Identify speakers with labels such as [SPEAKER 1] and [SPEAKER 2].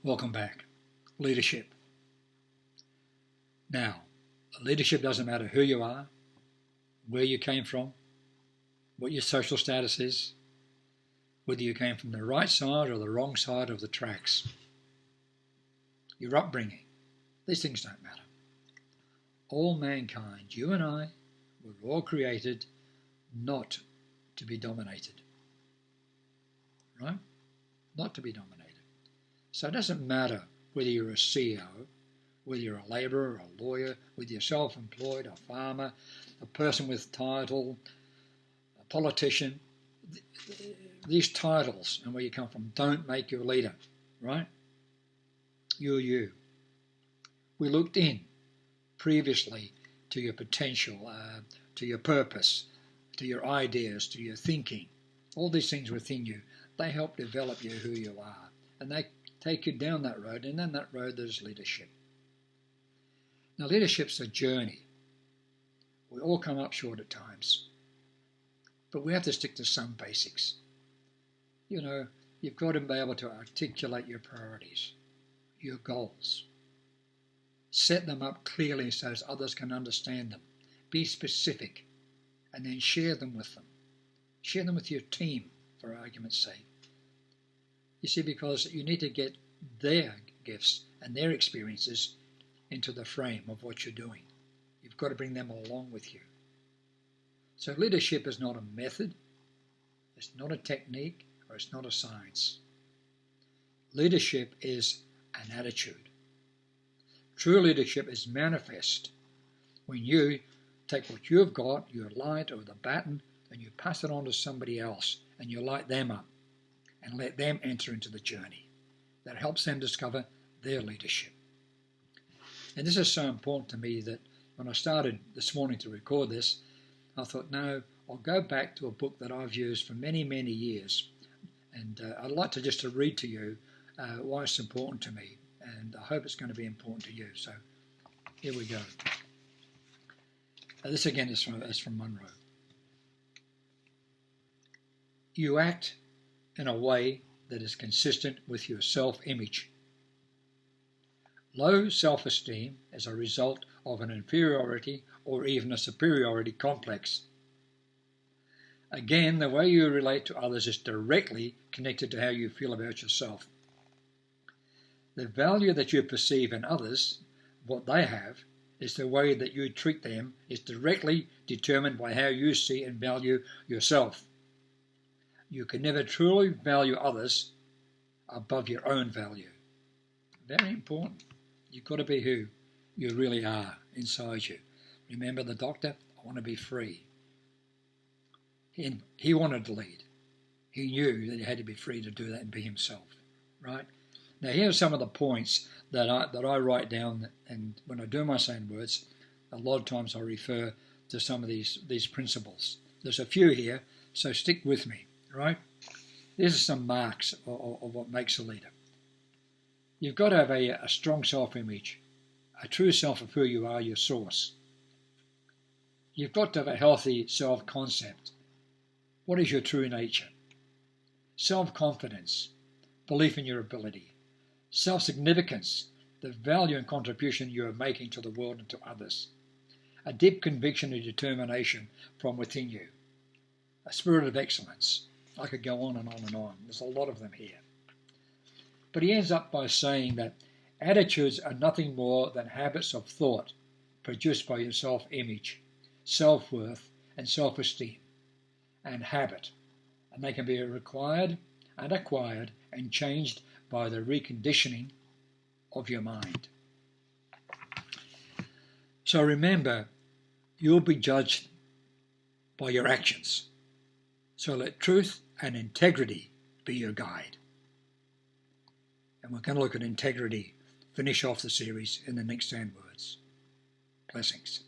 [SPEAKER 1] Welcome back. Leadership. Now, leadership doesn't matter who you are, where you came from, what your social status is, whether you came from the right side or the wrong side of the tracks, your upbringing. These things don't matter. All mankind, you and I, were all created not to be dominated. Right? Not to be dominated. So it doesn't matter whether you're a CEO, whether you're a labourer, a lawyer, whether you're self-employed, a farmer, a person with title, a politician. These titles and where you come from don't make you a leader, right? You're you. We looked in previously to your potential, to your purpose, to your ideas, to your thinking. All these things within you, they help develop you who you are. And they take you down that road, and in that road there's leadership. Now, leadership's a journey. We all come up short at times, but we have to stick to some basics. You know, you've got to be able to articulate your priorities, your goals. Set them up clearly so as others can understand them. Be specific, and then share them with them. Share them with your team, for argument's sake. You see, because you need to get their gifts and their experiences into the frame of what you're doing. You've got to bring them along with you. So leadership is not a method, it's not a technique, or it's not a science. Leadership is an attitude. True leadership is manifest when you take what you've got, your light or the baton, and you pass it on to somebody else, and you light them up and let them enter into the journey. That helps them discover their leadership. And this is so important to me that when I started this morning to record this, I thought, no, I'll go back to a book that I've used for many, many years. And I'd like to just to read to you why it's important to me. And I hope it's going to be important to you. So here we go. This again is from Monroe. You act in a way that is consistent with your self-image. Low self-esteem is a result of an inferiority or even a superiority complex. Again, the way you relate to others is directly connected to how you feel about yourself. The value that you perceive in others, what they have, is the way that you treat them is directly determined by how you see and value yourself. You can never truly value others above your own value. Very important. You've got to be who you really are inside you. Remember the doctor? I want to be free. He wanted to lead. He knew that he had to be free to do that and be himself. Right? Now here are some of the points that I write down, and when I do my Sandwords, a lot of times I refer to some of these principles. There's a few here, so stick with me. Right? These are some marks of what makes a leader. You've got to have a strong self-image, a true self of who you are, your source. You've got to have a healthy self-concept. What is your true nature? Self-confidence, belief in your ability. Self-significance, the value and contribution you are making to the world and to others. A deep conviction and determination from within you. A spirit of excellence. I could go on and on and on. There's a lot of them here. But he ends up by saying that attitudes are nothing more than habits of thought produced by your self-image, self-worth, and self-esteem, and habit. And they can be required and acquired and changed by the reconditioning of your mind. So remember, you'll be judged by your actions. So let truth and integrity be your guide. And we're going to look at integrity, finish off the series in the next Sandwords. Blessings.